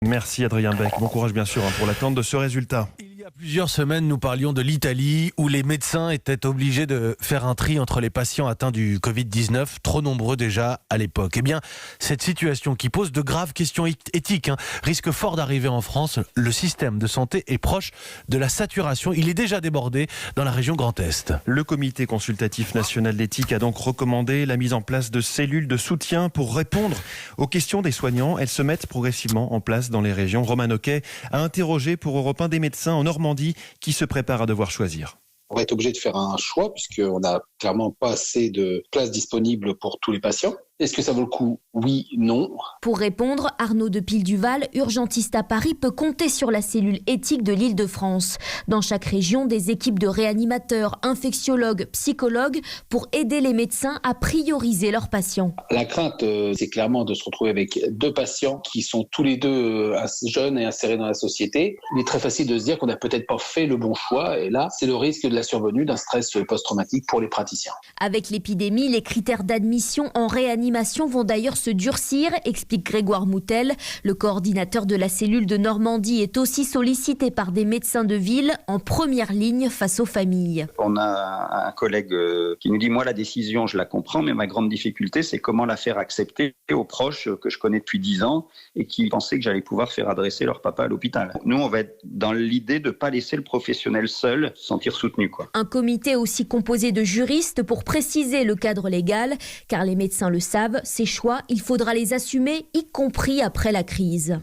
Merci Adrien Beck. Bon courage bien sûr pour l'attente de ce résultat. Il y a plusieurs semaines, nous parlions de l'Italie où les médecins étaient obligés de faire un tri entre les patients atteints du Covid-19, trop nombreux déjà à l'époque. Eh bien, cette situation qui pose de graves questions éthiques risque fort d'arriver en France. Le système de santé est proche de la saturation. Il est déjà débordé dans la région Grand Est. Le Comité consultatif national d'éthique a donc recommandé la mise en place de cellules de soutien pour répondre aux questions des soignants. Elles se mettent progressivement en place dans les régions. Roman Oquet a interrogé pour Europe 1 des médecins en Normandie qui se préparent à devoir choisir. On va être obligé de faire un choix puisqu'on n'a clairement pas assez de places disponibles pour tous les patients. Est-ce que ça vaut le coup ? Oui, non. Pour répondre, Arnaud de Pile-Duval, urgentiste à Paris, peut compter sur la cellule éthique de l'Île-de-France. Dans chaque région, des équipes de réanimateurs, infectiologues, psychologues pour aider les médecins à prioriser leurs patients. La crainte, c'est clairement de se retrouver avec 2 patients qui sont tous les 2 jeunes et insérés dans la société. Il est très facile de se dire qu'on n'a peut-être pas fait le bon choix. Et là, c'est le risque de la survenue d'un stress post-traumatique pour les praticiens. Avec l'épidémie, les critères d'admission en réanimation vont d'ailleurs se durcir, explique Grégoire Moutel. Le coordinateur de la cellule de Normandie est aussi sollicité par des médecins de ville en première ligne face aux familles. On a un collègue qui nous dit « Moi, la décision, je la comprends, mais ma grande difficulté, c'est comment la faire accepter aux proches que je connais depuis 10 ans et qui pensaient que j'allais pouvoir faire adresser leur papa à l'hôpital. » Nous, on va être dans l'idée de ne pas laisser le professionnel seul se sentir soutenu, quoi. Un comité aussi composé de juristes pour préciser le cadre légal, car les médecins le savent, ces choix, il faudra les assumer, y compris après la crise.